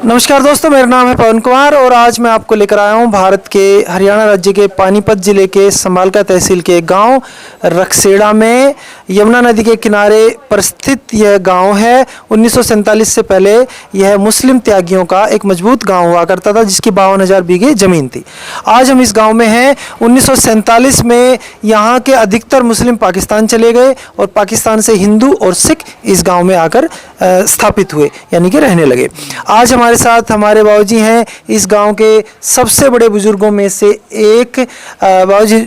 नमस्कार दोस्तों, मेरा नाम है पवन कुमार और आज मैं आपको लेकर आया हूं भारत के हरियाणा राज्य के पानीपत जिले के समालका तहसील के गांव रखसेड़ा में। यमुना नदी के किनारे पर स्थित यह गांव है। 1947 से पहले यह मुस्लिम त्यागियों का एक मजबूत गांव हुआ करता था, जिसकी 52,000 बीघे ज़मीन थी। आज हम इस गाँव में हैं। 1947 में यहाँ के अधिकतर मुस्लिम पाकिस्तान चले गए और पाकिस्तान से हिंदू और सिख इस गाँव में आकर स्थापित हुए, यानी कि रहने लगे। आज हमारे साथ हमारे बाबूजी हैं, इस गांव के सबसे बड़े बुजुर्गों में से एक। बाबूजी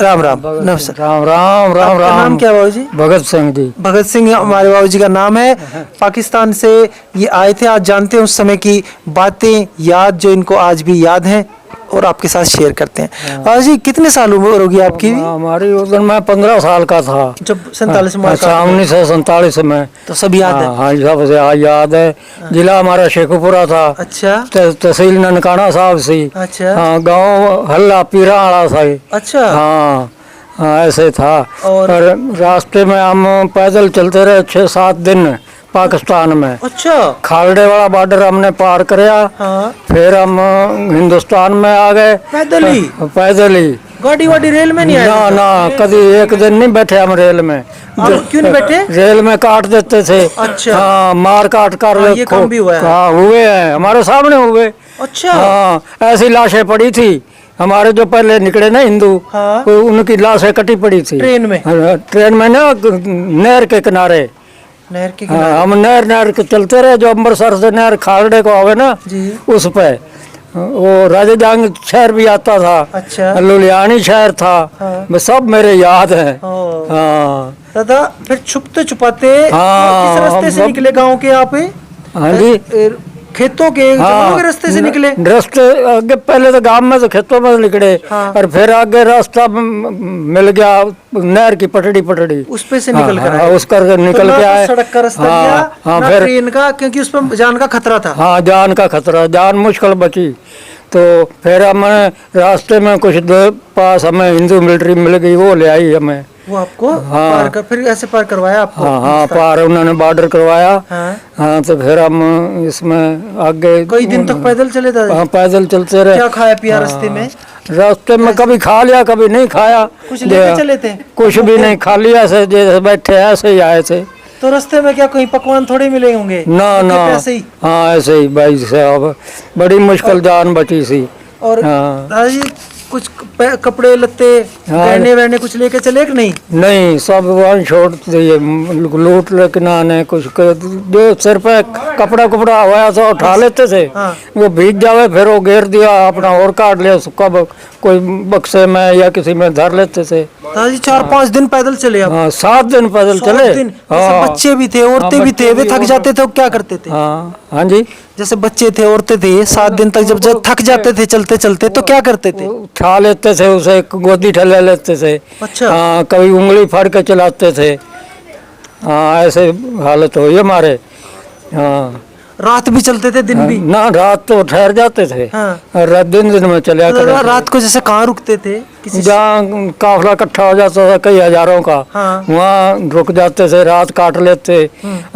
राम राम। नमस्कार। राम राम राम राम। नाम क्या बाबूजी? भगत सिंह जी। भगत सिंह हमारे बाबूजी का नाम है। पाकिस्तान से ये आए थे। आज जानते हैं उस समय की बातें, याद जो इनको आज भी याद हैं और आपके साथ शेयर करते हैं। बाबूजी कितने साल उम्र होगी आपकी? हमारी उस दिन मैं 15 साल का था जब 47 में। अच्छा, 1947 में। तो सब याद है? हाँ, सबसे याद है। जिला हमारा शेखुपुरा था। अच्छा। तहसील ननकाना साहब सी। अच्छा। हाँ, गाँव हल्ला पीरा आड़ा सा। अच्छा। हाँ हाँ, ऐसे था। और रास्ते में हम पैदल चलते रहे 6-7 दिन पाकिस्तान में। अच्छा। खालड़े वाला बॉर्डर हमने पार कराया। हाँ। फिर हम हिंदुस्तान में आ गए पैदल ही? पैदल ही। गाड़ी वाड़ी रेल में नहीं आए? ना ना, कभी एक दिन नहीं बैठे हम रेल में। क्यों नहीं बैठे? रेल में काट देते थे। अच्छा। हाँ, मार काट कर। ये काम भी हुआ है? हाँ, हुए हैं, हमारे सामने हुए। अच्छा। हाँ, ऐसी लाशें पड़ी थी। हमारे जो पहले निकले ना हिंदू, हाँ। उनकी लाशें कटी पड़ी थी ट्रेन में? ट्रेन में ना, नहर के किनारे। नहर के किनारे? हाँ, हम नहर के चलते रहे। जो अमृतसर से नहर खालड़े को आवे ना जी। उस पे वो राजा जंग शहर भी आता था। अच्छा। लुधियानी शहर था। हाँ। सब मेरे याद है। हाँ। दादा फिर छुपते छुपाते हाँ, किस रास्ते से निकले गांव के आप? हाँ जी, खेतों के जंगलों के रास्ते से निकले? रास्ते आगे पहले तो गांव में तो खेतों में निकले। हाँ। और फिर आगे रास्ता मिल गया, नहर की पटड़ी उस पे से निकल कर हाँ, आए? उस कर निकल के आए। सड़क का रास्ता हाँ, गया हाँ, ना फिर ट्रेन का, क्योंकि उस पर जान का खतरा था। हाँ, जान का खतरा, जान मुश्किल बची। तो फिर हमें रास्ते में कुछ देर पास हमें हिंदू मिलिट्री मिल गई, वो ले आई हमें। वो आपको हाँ। पार कर, फिर ऐसे पार करवाया आपको? हाँ हाँ, पार उन्होंने बॉर्डर करवाया। हाँ। हाँ, तो फिर हम इसमें आगे कई दिन तक पैदल चले थे? हाँ, पैदल चलते रहे। क्या खाया पिया रास्ते में? रास्ते में कभी खा लिया, कभी नहीं खाया। कुछ लेके चले थे? कुछ भी नहीं, खा लिया ऐसे जैसे बैठे ऐसे ही आए थे। तो रास्ते में क्या कोई पकवान थोड़े मिले होंगे? ना ना, ऐसे ही? हाँ, ऐसे ही भाई साहब, बड़ी मुश्किल जान बची सी। और हाँ। दादाजी कुछ कपड़े लत्ते गहने वहने कुछ लेके चले कि नहीं? नहीं, सब वहाँ छोड़ दिए, लूट लेके ना आने कुछ जो सिर पे कपड़ा कुपड़ा हुआ तो उठा लेते थे। हाँ। वो भीग जावे फिर वो घेर दिया अपना और काट लिया, उसका कोई बक्से में या किसी में धर लेते थे। दादाजी 4-5 दिन पैदल चले आप? हाँ, 7 दिन पैदल चले। हाँ। बच्चे भी थे, औरतें भी थे, वे थक जाते थे तो क्या करते थे? हाँ हाँ जी, जैसे बच्चे थे, औरतें थे, 7 दिन तक जब थक जाते थे चलते चलते तो क्या करते थे? उठा लेते थे उसे, गोदी ठले लेते थे। अच्छा। हाँ, कभी उंगली फाड़ के चलाते थे। हाँ, ऐसे हालत हुई हमारे। हाँ, रात भी चलते थे, दिन भी? ना, रात तो ठहर जाते थे। हाँ। और रात दिन में चले तो रात को जैसे कहाँ रुकते थे? जहाँ काफिला इकट्ठा हो जाता था कई हजारों का। हाँ। वहाँ रुक जाते थे, रात काट लेते।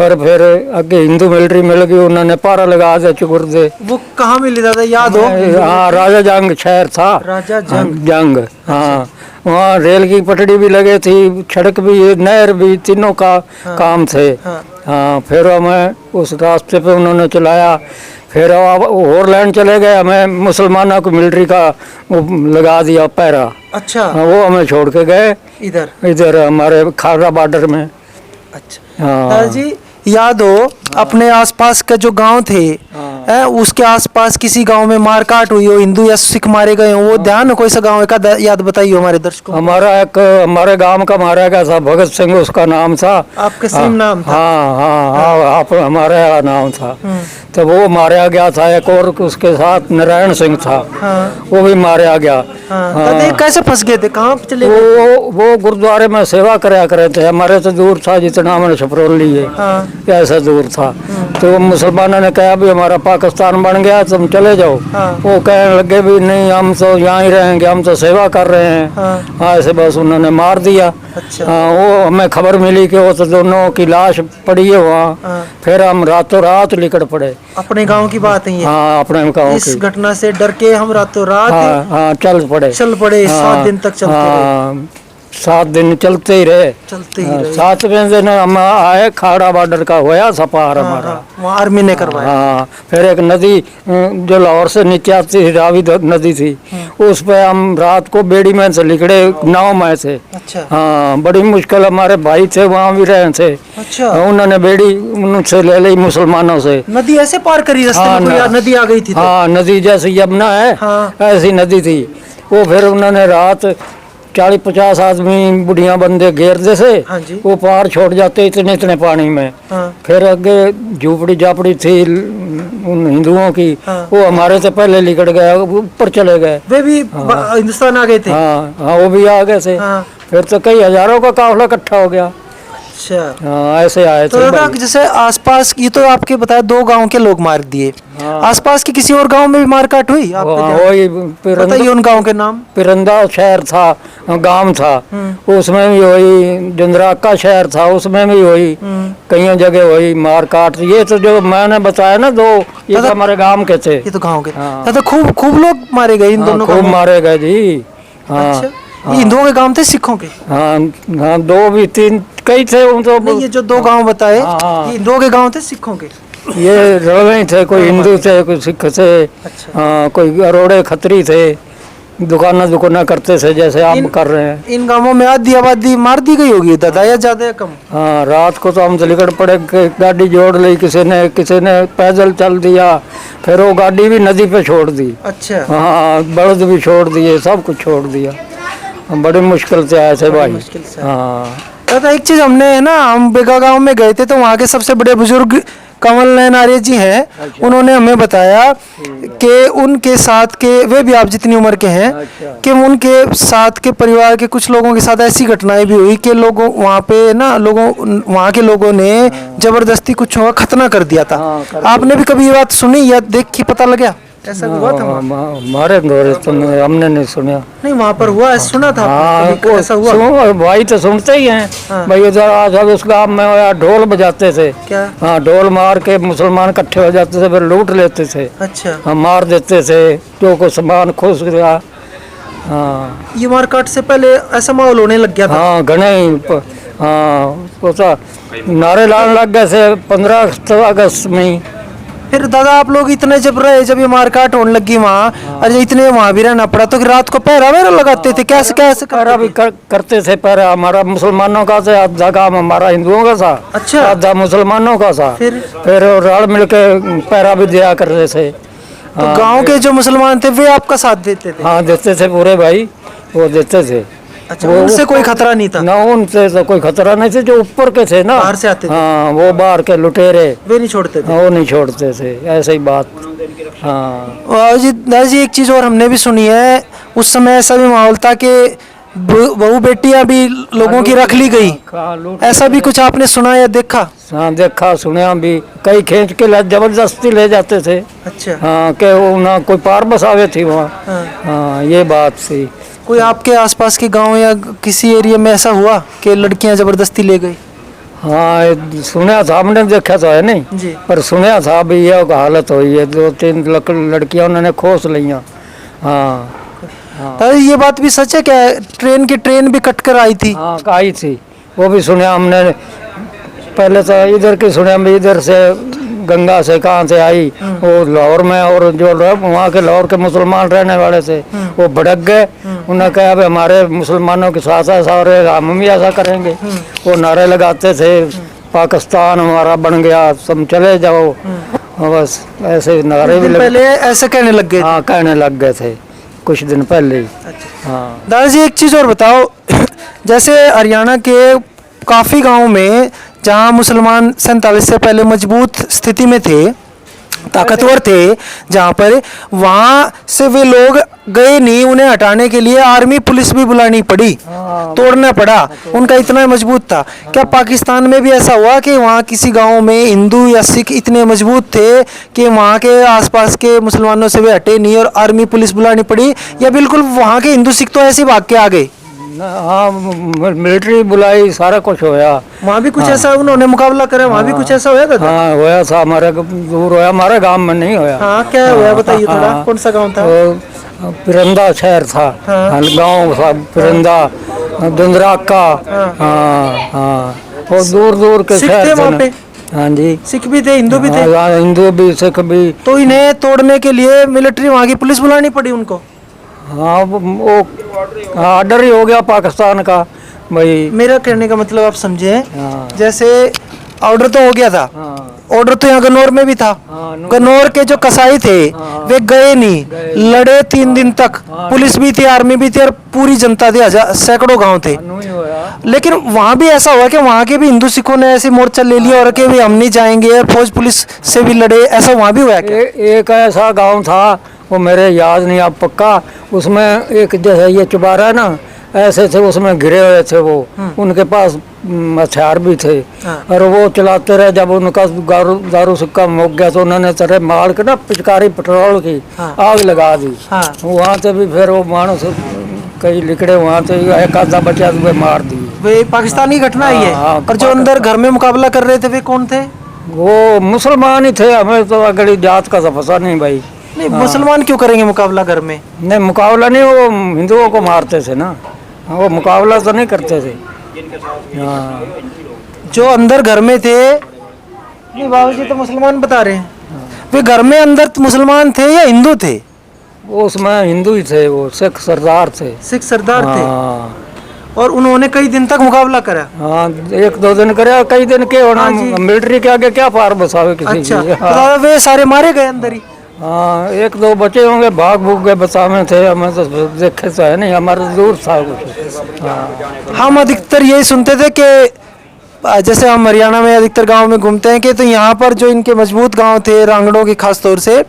और फिर आगे हिंदू मिलिट्री मिल गई, उन्होंने पारा लगा दे, चुकुर दे। वो कहाँ मिले दादा, याद हो? हाँ, राजा जंग शहर था। राजा जंग। हाँ, वहाँ रेल की पटड़ी भी लगे थी, सड़क भी, नहर भी, तीनों का काम थे। हाँ, फिर हमें उस रास्ते पे उन्होंने चलाया। फिर और लैंड चले गए, हमें मुसलमानों को मिलिट्री का वो लगा दिया पैरा। अच्छा। हाँ, वो हमें छोड़ के गए इधर हमारे खालड़ा बॉर्डर में। अच्छा। हाँ। दादाजी याद हो अपने आसपास का जो गांव थे, उसके आसपास किसी गांव में मारकाट हुई हो, हिंदू या सिख मारे गए हो, वो ध्यान हो? कोई सा गांव का याद बताइए हमारे दर्शकों। हमारे गांव का मारा गया था भगत सिंह, उसका नाम था। आपके सेम नाम था? हाँ हाँ हाँ, आप हमारा नाम था। तो वो मारा गया था। एक और उसके साथ नारायण सिंह था। हाँ। वो भी मारा गया। हाँ। कैसे फंस गए थे, कहाँ चले गए? वो गुरुद्वारे में सेवा कराया करे थे। हमारे तो दूर था, जितना हमने छपरोली है। हाँ। ऐसा दूर था। तो मुसलमानों ने कहा भी हमारा पाकिस्तान बन गया, तुम चले जाओ। वो कहने लगे भी नहीं, हम तो यहाँ ही रहेंगे, हम तो सेवा कर रहे हैं। हाँ, ऐसे बस उन्होंने मार दिया। अच्छा। वो हमें खबर मिली कि वो तो दोनों की लाश पड़ी है वहाँ। फिर हम रातों रात निकल पड़े। अपने गांव की बात है ये? हाँ, अपने गाँव इस की। घटना से डर के हम रातों रात हाँ, चल पड़े। 7 दिन तक चलते रहे। 7 दिन चलते ही रहे। 7वें दिन हम आए, खाड़ा बॉर्डर का होया सपार हमारा। वहाँ आर्मी ने करवाया। हाँ, फिर एक नदी जो लाहौर से नीचे आती थी, रावी नदी थी, उस पे हम रात को बेड़ी में से निकले, नाव में से। अच्छा। हाँ, बड़ी मुश्किल, हमारे भाई थे वहाँ भी रहे थे। अच्छा। उन्होंने बेड़ी उनसे ले ली मुसलमानों से। नदी ऐसे पार करी रास्ते में? कोई नदी आ गई थी? हाँ, नदी जैसी यमुना है, ऐसी नदी थी वो। फिर उन्होंने रात 40-50 आदमी बुढ़िया बंदे घेर दे से वो पार छोड़ जाते इतने इतने पानी में। फिर आगे झूपड़ी झापड़ी थी उन हिंदुओं की, वो हमारे से पहले निकल गए, ऊपर चले गए। वे भी हिंदुस्तान आ गए थे? हाँ, वो भी आ गए थे। फिर तो कई हजारों का काफिला इकट्ठा हो गया। अच्छा। हाँ, ऐसे आए तो थे। दादा जैसे आसपास, ये तो आपके बताया 2 गांव के लोग मार दिए, आसपास के किसी और गांव में भी मारकाट हुई? वही बताइए उन गांव के नाम। पिरंदा शहर था, गांव था, उसमें भी वही। जंदरा का शहर था, उसमें भी वही। कई जगह वही मारकाट। ये तो जो मैंने बताया ना 2, ये तो हमारे गांव के थे। ये तो गांव के। दादा खूब लोग मारे गए इन दोनों? खूब मारे गए जी। हाँ, ये हिंदुओं के गांव थे, सिखों के? हाँ, 2 भी 3 कई थे। तो ये जो 2 गांव बताए, ये हिंदुओं के गांव थे, सिखों के? ये रवे थे, कोई हिंदू थे, कोई सिख थे। हाँ, कोई अरोड़े खत्री थे, दुकाना करते थे जैसे आप कर रहे हैं। इन गांवों में आधी आबादी मार दी गई होगी दादा, या ज्यादा या कम? हाँ, रात को तो हम तो निकल पड़े, गाड़ी जोड़ ली किसी ने पैदल चल दिया। फिर वो गाड़ी भी नदी पे छोड़ दी। अच्छा। हाँ, बलद भी छोड़ दिए, सब कुछ छोड़ दिया। बड़ी मुश्किल से आए थे भाई। हाँ दादा, एक चीज हमने है ना, हम बेगा गांव में गए थे तो वहाँ के सबसे बड़े बुजुर्ग कमल नयन आर्य जी हैं। अच्छा। उन्होंने हमें बताया कि उनके साथ के, वे भी आप जितनी उम्र के हैं। अच्छा। कि उनके साथ के परिवार के कुछ लोगों के साथ ऐसी घटनाएं भी हुई कि लोगों वहाँ पे ना, वहाँ के लोगों ने जबरदस्ती कुछ खतना कर दिया था। आपने भी कभी ये बात सुनी या देखी, पता लगा ऐसा हुआ था? हमारे दौरे तो हमने नहीं सुना। नहीं, वहाँ पर हुआ, सुना था? हाँ, ऐसा हुआ। भाई तो सुनते ही हैं। भाई उधर उस गांव में ढोल बजाते थे। क्या? हाँ, ढोल मार के मुसलमान इकट्ठे हो जाते थे, फिर लूट लेते थे। अच्छा। हाँ, मार देते थे जो को सामान खुश गया। हाँ, ये मारकाट से पहले ऐसा माहौल होने लग गया था? हाँ, घने। हाँ, नारे लाने लग गए थे 15 अगस्त में। फिर दादा आप लोग इतने जब ये मारकाट होने लगी वहाँ, अरे इतने वहाँ भी रहना पड़ा, तो रात को पहरा वहरा लगाते थे? कैसे पहरा भी करते थे। पहरा हमारा मुसलमानों का था, आधा काम हमारा हिंदुओं का था। अच्छा। आधा मुसलमानों का था। फिर रल मिल के पहरा भी दिया करते थे। तो गाँव के जो मुसलमान थे वे आपका साथ देते थे? हाँ, देते थे पूरे भाई, वो देते थे। अच्छा, उनसे कोई खतरा नहीं था? ना, उनसे तो कोई खतरा नहीं थे, जो ऊपर के थे ना, बाहर से आते थे। हाँ, वो बाहर के लुटेरे, वे नहीं छोड़ते थे? वो नहीं छोड़ते थे, ऐसे ही बात। हाँ जी, एक चीज और हमने भी सुनी है, उस समय ऐसा भी माहौल था कि बहू बेटियां भी लोगों की रख ली गई, ऐसा भी कुछ आपने सुना या देखा? हाँ, देखा सुना भी, कई खींच के जबरदस्ती ले जाते थे। अच्छा। हाँ, के वो ना कोई पार बसावे थी वहाँ। हाँ, ये बात थी। कोई आपके आसपास के गांव या किसी एरिया में ऐसा हुआ कि लड़कियां जबरदस्ती ले गई? हाँ, सुना था, हमने देखा तो है नहीं जी, पर सुना था भी ये हालत हुई है। 2-3 लड़कियां उन्होंने खोस लिया। हाँ, तो ये बात भी सच है क्या? ट्रेन भी कट कर आई थी? हाँ, आई थी, वो भी सुना हमने। पहले तो इधर की सुना, इधर से गंगा से कहाँ से आई, वो लाहौर में, और जो वहाँ के लाहौर के मुसलमान रहने वाले थे वो भड़क गए। उन्होंने कहा भाई हमारे मुसलमानों के साथ ऐसा हो रहा, हम भी ऐसा करेंगे। वो नारे लगाते थे, पाकिस्तान हमारा बन गया, तुम चले जाओ। बस ऐसे नारे भी पहले ऐसे कहने लग गए? हाँ, कहने लग गए थे कुछ दिन पहले ही। हाँ दादाजी, एक चीज़ और बताओ, जैसे हरियाणा के काफ़ी गाँव में जहाँ मुसलमान 47 से पहले मजबूत स्थिति में थे, ताकतवर थे जहाँ पर, वहाँ से वे लोग गए नहीं, उन्हें हटाने के लिए आर्मी पुलिस भी बुलानी पड़ी, तोड़ना पड़ा, उनका इतना मजबूत था। क्या पाकिस्तान में भी ऐसा हुआ कि वहाँ किसी गांव में हिंदू या सिख इतने मजबूत थे कि वहाँ के आसपास के मुसलमानों से वे हटे नहीं और आर्मी पुलिस बुलानी पड़ी, या बिल्कुल वहाँ के हिंदू सिख तो ऐसे ही भाग के आ गए? हाँ, मिलिट्री बुलाई, सारा कुछ होया। वहाँ भी कुछ ऐसा उन्होंने मुकाबला करा, वहाँ भी कुछ ऐसा होया था? हाँ होया था, हमारे दूर होया, हमारे गांव में नहीं होया। हाँ, क्या होया बताइए थोड़ा, हाँ, कौन सा गांव था? पिरंदा शहर था, गांव था पिरंदा, दुंदराका। हाँ हाँ, और दूर दूर के सिख शहर थे थे वहाँ ना। पे? हाँ जी, सिख भी थे, हिंदू भी थे? हाँ, हिंदू भी सिख भी। तो इन्हें तोड़ने के लिए मिलिट्री, वहाँ की पुलिस बुलानी पड़ी उनको? हाँ वो ऑर्डर ही हो गया पाकिस्तान का भाई। मेरा कहने का मतलब आप समझे, हाँ जैसे ऑर्डर तो हो गया था, हाँ ऑर्डर तो यहाँ गन्नौर में भी था, हाँ, गन्नौर के जो कसाई थे वे गए नहीं, लड़े 3 दिन तक, पुलिस भी थी, आर्मी भी थी और पूरी जनता थी, सैकड़ों गांव थे। नहीं होया। लेकिन वहां भी ऐसा हुआ कि वहां के भी हिंदू सिखों ने ऐसे मोर्चा ले लिया और कि भी हम नहीं जाएंगे, फौज पुलिस से भी लड़े, ऐसा वहां भी हुआ क्या? एक ऐसा गांव था, वो मेरे याद नहीं अब पक्का, उसमें एक जैसे ये चुबारा है ना, ऐसे थे, उसमें घिरे हुए थे वो, उनके पास हथियार भी थे। और वो चलाते रहे, जब उनका दारू सिक्का मुक गया तो उन्होंने तरह मार के ना पिचकारी पेट्रोल की आग लगा दी। वहाँ से भी फिर वो मानस कई लिकड़े, वहाँ से एक आधा बचा तो वे मार दिए। वे पाकिस्तानी घटना ही है। हाँ, और जो अंदर घर में मुकाबला कर रहे थे वे कौन थे? वो मुसलमान ही थे, हमें तो अगली जात का तो पता नहीं भाई। नहीं, मुसलमान क्यों करेंगे मुकाबला घर में? नहीं, मुकाबला नहीं, वो हिंदुओं को मारते थे ना, वो मुकाबला तो नहीं करते थे। हाँ, जो अंदर घर में थे, नहीं बाबू जी तो मुसलमान बता रहे हैं, वे घर में अंदर मुसलमान थे या हिंदू थे? वो उसमें हिंदू ही थे, वो सिख सरदार थे। सिख सरदार थे। हाँ और उन्होंने कई दिन तक मुकाबला करा? हाँ, 1-2 दिन करे, कई दिन के होना, मिलिट्री के आगे क्या पार बसावे किसी अच्छा, की। तो दादा वे सारे मारे गए अंदर ही? हाँ, 1-2 बचे होंगे, भाग भूग गए, बचावे थे, हमें तो देखे तो है नहीं, हमारे दूर था कुछ। हाँ, हम अधिकतर यही सुनते थे कि जैसे हम हरियाणा में अधिकतर गांव में घूमते हैं कि तो यहाँ पर जो इनके मजबूत गांव थे, रांगड़ों के खास तौर से,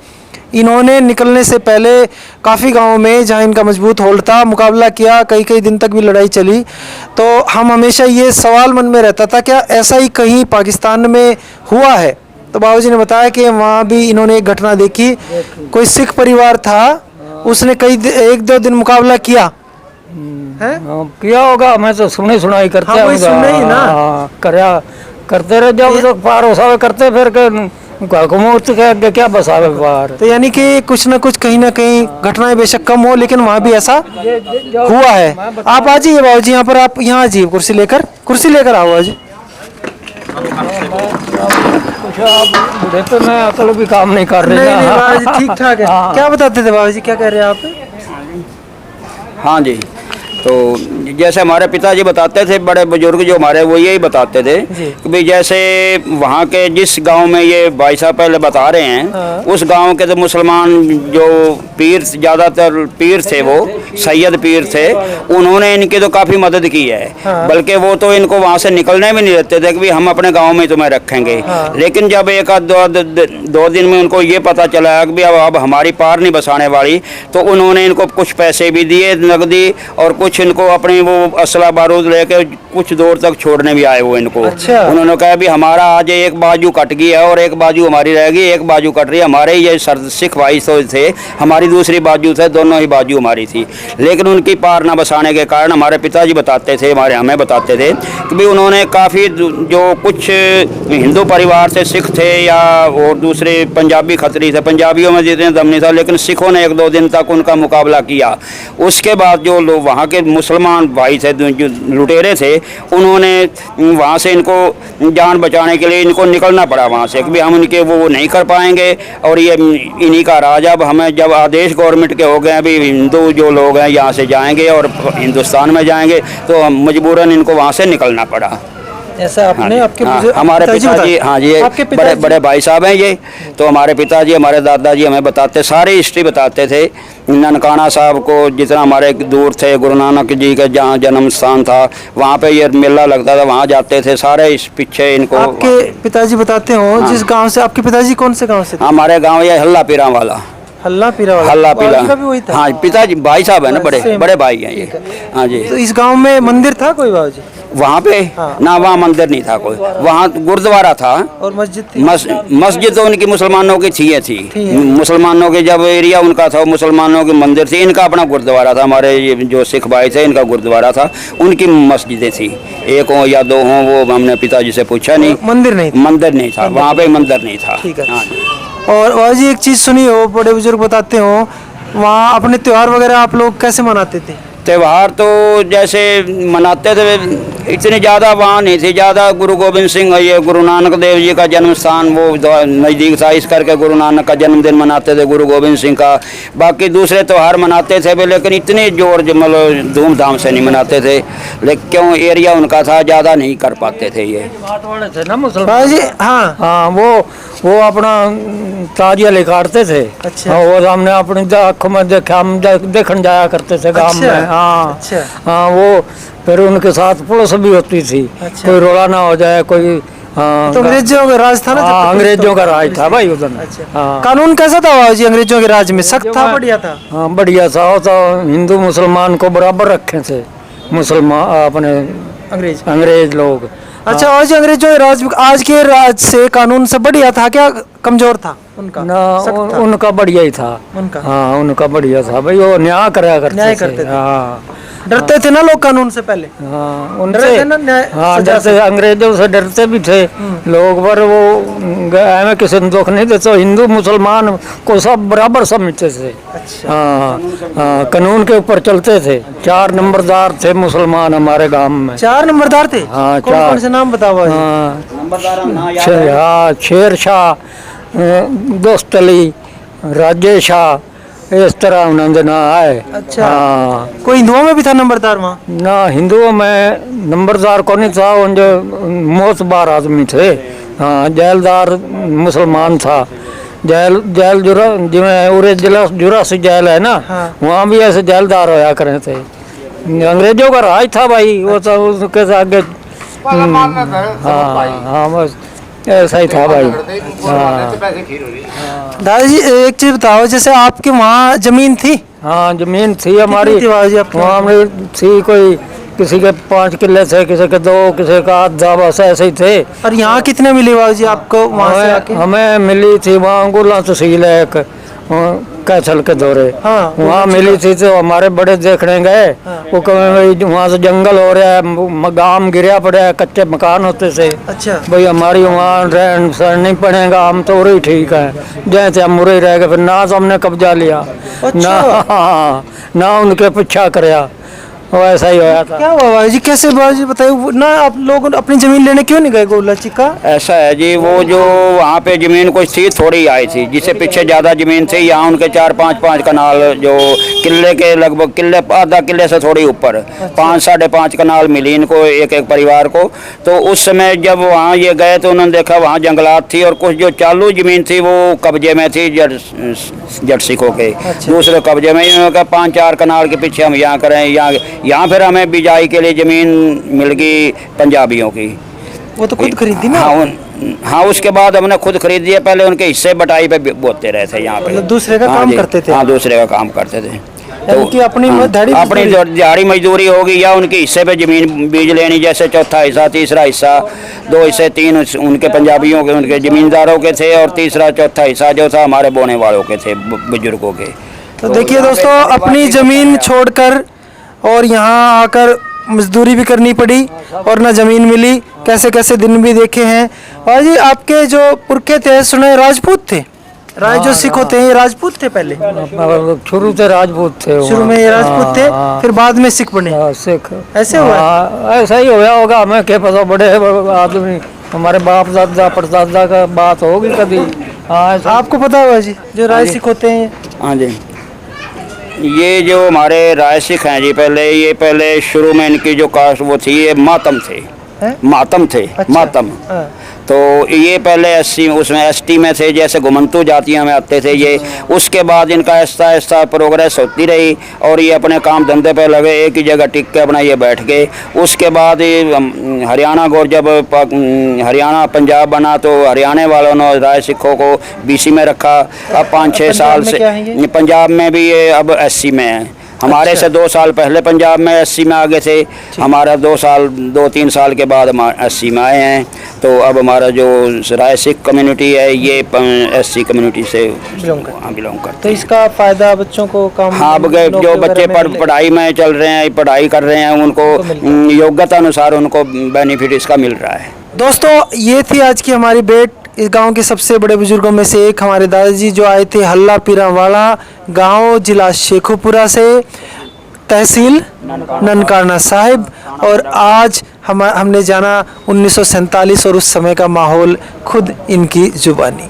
इन्होंने निकलने से पहले काफ़ी गांवों में जहां इनका मजबूत होल्ड था, मुकाबला किया, कई कई दिन तक भी लड़ाई चली। तो हम हमेशा ये सवाल मन में रहता था, क्या ऐसा ही कहीं पाकिस्तान में हुआ है? तो बाबूजी ने बताया कि वहाँ भी इन्होंने एक घटना देखी, कोई सिख परिवार था, उसने 1-2 दिन मुकाबला किया है? किया होगा, मैं तो सुनाई करते हाँ, वही सुने ही ना। करते रहे, जब तक पार हो करते, फिर हुकूमत के आगे क्या बसावे पार। तो यानी कि कुछ ना कुछ कहीं ना कहीं घटनाएं बेशक कम हो, लेकिन वहाँ भी ऐसा हुआ है। आप आ जाइए बाबूजी, यहाँ पर आप यहाँ आ जाइए, कुर्सी लेकर आओ बाबूजी। कुछ आप बुढ़ेपे में अकल भी काम नहीं कर रही। नहीं बाबूजी ठीक ठाक है। क्या बताते थे बाबूजी, क्या कह रहे हैं आप? हाँ जी, तो जैसे हमारे पिताजी बताते थे, बड़े बुजुर्ग जो हमारे, वो यही बताते थे कि भाई जैसे वहाँ के जिस गांव में ये भाई साहब पहले बता रहे हैं, उस गांव के तो मुसलमान जो पीर, ज़्यादातर पीर थे, वो सैयद पीर थे, उन्होंने इनकी तो काफ़ी मदद की है। बल्कि वो तो इनको वहाँ से निकलने भी नहीं देते थे कि भाई हम अपने गाँव में तुम्हें रखेंगे। लेकिन जब 1-2 दिन में उनको ये पता चला कि अब हमारी पार नहीं बसाने वाली, तो उन्होंने इनको कुछ पैसे भी दिए नकदी, और कुछ इनको अपनी वो असला बारूद लेके कुछ दूर तक छोड़ने भी आए वो इनको। अच्छा। उन्होंने कहा भी हमारा आज एक बाजू कट गई है और एक बाजू हमारी रह गई, एक बाजू कट रही है, हमारे ये सिख भाई तो थे, हमारी दूसरी बाजू थे, दोनों ही बाजू हमारी थी। लेकिन उनकी पार न बसाने के कारण हमारे पिताजी बताते थे, हमें बताते थे कि भी उन्होंने काफ़ी जो कुछ हिंदू परिवार से सिख थे या और दूसरे पंजाबी खतरी थे, पंजाबियों में जितने दम नहीं था, लेकिन सिखों ने 1-2 दिन तक उनका मुकाबला किया। उसके बाद जो लोग वहाँ के मुसलमान भाई थे, जो लुटेरे थे, उन्होंने वहाँ से इनको जान बचाने के लिए इनको निकलना पड़ा वहाँ से, कि हम इनके वो नहीं कर पाएंगे और ये इन्हीं का राज। अब हमें जब आदेश गवर्नमेंट के हो गए अभी हिंदू जो लोग हैं यहाँ से जाएंगे और हिंदुस्तान में जाएंगे, तो मजबूरन इनको वहाँ से निकलना पड़ा। ऐसा आपने आपके हमारे पिताजी, बताया? हाँ जी, आपके बड़े पिताजी बड़े भाई साहब हैं ये। तो हमारे पिताजी, हमारे दादाजी हमें बताते, सारी हिस्ट्री बताते थे। ननकाना साहब को जितना हमारे दूर थे, गुरु नानक जी का जहाँ जन्म स्थान था, वहाँ पे ये मेला लगता था, वहाँ जाते थे सारे। इस पीछे इनको आपके पिताजी बताते हो जिस गांव से, आपके पिताजी कौन से गांव से थे? हमारे गांव ये हल्ला पीरा वाला, हल्ला पीरा वाला। हल्ला पीरा, बाबा का भी वही था? हाँ पिताजी भाई साहब है ना, बड़े सेम। बड़े भाई हैं ये। हाँ जी। तो इस गांव में मंदिर था कोई बाबूजी? वहाँ पे हाँ। ना, वहाँ मंदिर नहीं था कोई, वहाँ गुरुद्वारा था। और मस्जिद थी? मस्जिद तो उनकी मुसलमानों की थी। मुसलमानों के जब एरिया उनका था, मुसलमानों की मंदिर थी, इनका अपना गुरुद्वारा था। हमारे ये जो सिख भाई थे, इनका गुरुद्वारा था, उनकी मस्जिदें थी, एक हो या दो हों, वो हमने पिताजी से पूछा नहीं। मंदिर नहीं था? मंदिर नहीं था वहाँ पे, मंदिर नहीं था। ठीक है। हाँ। और बाबूजी एक चीज़ सुनी हो, बड़े बुजुर्ग बताते हो, वहाँ अपने त्योहार वगैरह आप लोग कैसे मनाते थे? त्यौहार तो जैसे मनाते थे, इतनी ज़्यादा वहाँ नहीं थी ज़्यादा। गुरु गोविंद सिंह, ये गुरु नानक देव जी का जन्म स्थान वो नज़दीक था, इस करके गुरु नानक का जन्मदिन मनाते थे, गुरु गोविंद सिंह का। बाकी दूसरे त्यौहार मनाते थे भी, लेकिन इतने जोर मतलब धूमधाम से नहीं मनाते थे। लेकिन क्यों, एरिया उनका था, ज़्यादा नहीं कर पाते थे ये। घाट वाले थे ना मुसलमान। बाबूजी हाँ। हाँ, वो अपना ताजिया लिखाते थे। अच्छा। हाँ, वो हमने अपनी आँखों में देखा, हम देखने जाया करते थे गांव अच्छा। में। हाँ। अच्छा। हाँ, वो फिर उनके साथ पुलिस भी होती थी। अच्छा। कोई रोड़ा ना हो जाए, कोई। हाँ, तो अंग्रेजों का राज था ना? हाँ, जब तक अंग्रेजों का पुलिस राज था भाई उधर। अच्छा। हाँ। कानून कैसा था बाबूजी अंग्रेजों के राज में? सख्त था, बढ़िया था? हाँ, बढ़िया था। वो तो हिंदू मुसलमान को बराबर रखे थे, मुसलमान अपने अंग्रेज लोग। अच्छा, आज अंग्रेजों के राज आज के राज से, कानून से बढ़िया था क्या कमजोर था उनका? ना, सख्त था? उनका बढ़िया ही था। उनका? हाँ, उनका बढ़िया था भाई, वो न्याय कराया करते न्याय करते थे। हाँ। डरते थे ना लोग कानून से पहले? हाँ, डरते उनसे। थे ना न्याय हाँ, सजा डरते, अंग्रेजों से डरते भी थे लोग, पर वो हमें किसी ने दुख नहीं देते। हिंदू मुसलमान को सब बराबर समझते थे। अच्छा। हाँ, हाँ, कानून के ऊपर चलते थे। 4 नंबरदार थे मुसलमान हमारे गांव में। 4 नंबरदार थे? हाँ, कौन 4। कौन से नाम बताओ बाबूजी? हाँ, नंबरदार ना याद हाँ, शेर शाह, दोस्त अली, राजेश शाह, इस तरह उन्होंने ना आए। अच्छा। हाँ। कोई हिंदुओं में भी था नंबरदार वहाँ? ना, हिंदुओं में नंबरदार को नहीं था, उन जो मोतबार आदमी थे। हाँ, जेलदार मुसलमान था। जेल जुरा जिमें उरे जिला जुरासी जेल है ना, हाँ। वहाँ भी ऐसे जेलदार होया करे थे। अंग्रेजों का राज था भाई, वो तो उसके आगे। हाँ, हाँ, बस ऐसा ही था भाई। हाँ। दादाजी एक चीज बताओ, जैसे आपके वहाँ जमीन थी? हाँ, जमीन थी हमारी। कितनी थी बाबूजी आपके? वहाँ में थी, कोई किसी के 5 किले थे, किसी के 2, किसी का आधा, बस ऐसे ही थे। और यहाँ कितने मिली बाबूजी आपको वहाँ से आके? हमें मिली थी वहाँ गुला तहसील है एक, कैथल के दौरे। हाँ, वहाँ मिली थी, तो हमारे बड़े देखने गए। वो कहे वहाँ से जंगल हो रहा है, गांव गिरा पड़ा है, कच्चे मकान होते थे। अच्छा। भाई हमारी वहाँ रहन सहन नहीं पड़ेगा, हम तो उरे ही ठीक है, जैसे हम उरे ही रह गए। फिर ना तो हमने कब्जा लिया, ना उनके पीछा कराया, वो ऐसा ही होया था। क्या हुआ बाबूजी, कैसे बाबूजी बताइए ना, आप लोग अपनी जमीन लेने क्यों नहीं गए गोला चिक्का? ऐसा है जी, वो जो वहाँ पे जमीन कुछ थी, थोड़ी आई थी, जिससे पीछे ज़्यादा जमीन थी। यहाँ उनके 4-5 कनाल, जो किले के लगभग, किले आधा किले से थोड़ी ऊपर 5 साढ़े 5 कनाल मिली इनको, एक एक परिवार को। तो उस समय जब वहाँ ये गए तो उन्होंने देखा वहाँ जंगलात थी, और कुछ जो चालू जमीन थी वो कब्जे में थी जट सिखों के। दूसरे कब्जे में इन्होंने कहा 5-4 कनाल के पीछे हम यहाँ करें। यहाँ फिर हमें बिजाई के लिए ज़मीन मिल गई पंजाबियों की। वो तो खुद खरीदी ना? हाँ, उसके बाद हमने खुद खरीद दिया। पहले उनके हिस्से बटाई पे बोते रहे थे यहाँ पे। मतलब दूसरे का हाँ काम जी, करते थे? हाँ, दूसरे का काम करते थे। यानी कि अपनी अपनी दिहाड़ी मजदूरी होगी, या उनके हिस्से पे जमीन बीज लेनी, जैसे चौथा हिस्सा, तीसरा हिस्सा, 2 हिस्से 3 उनके पंजाबियों के, उनके जमींदारों के थे, और तीसरा चौथा हिस्सा जो था हमारे बोने वालों के थे, बुजुर्गों के। तो देखिए दोस्तों, अपनी जमीन छोड़कर और यहाँ आकर मजदूरी भी करनी पड़ी और ना जमीन मिली, कैसे कैसे दिन भी देखे हैं। और जी आपके जो पुरखे थे, सुने राजपूत थे? जो सिख होते हैं ये राजपूत थे पहले? शुरू से राजपूत थे। शुरू में ये राजपूत थे, फिर बाद में सिख बने? सिख ऐसे हुआ? ऐसा ही होया होगा, हमें क्या पता। बड़े आदमी, हमारे बाप दादा परदादा का बात होगी कभी। हाँ, आपको पता होगा जी जो राय सिख होते हैं? हाँ जी, ये जो हमारे राय सिख हैं जी, पहले शुरू में इनकी जो कास्ट वो थी, ये मातम थे। हैं? मातम थे। अच्छा। मातम। हाँ। तो ये पहले एससी उसमें एसटी में थे, जैसे घुमंतू जातियों में आते थे ये। उसके बाद इनका ऐसा ऐसा प्रोग्रेस होती रही और ये अपने काम धंधे पे लगे, एक ही जगह टिक के अपना ये बैठ गए। उसके बाद हरियाणा गौर जब हरियाणा पंजाब बना तो हरियाणा वालों ने राय सिखों को बीसी में रखा। अब 5-6 साल पंजाब में से क्या है ये? पंजाब में भी ये अब एससी में है। हमारे अच्छा। से 2 साल पहले पंजाब में एससी में आ गए थे, हमारा 2-3 साल के बाद एससी में आए हैं। तो अब हमारा जो राय सिख कम्युनिटी है ये एससी कम्युनिटी से बिलोंग करते तो इसका फायदा बच्चों को काम, हाँ। अब जो बच्चे पढ़ाई में चल रहे हैं, पढ़ाई कर रहे हैं, उनको योग्यता अनुसार उनको बेनिफिट इसका मिल रहा है। दोस्तों ये थी आज की हमारी भेंट इस गांव के सबसे बड़े बुजुर्गों में से एक हमारे दादाजी जो आए थे हल्ला पीरावाड़ा गांव, जिला शेखुपुरा से, तहसील ननकाना साहिब। और आज हमने जाना 1947 और उस समय का माहौल खुद इनकी जुबानी।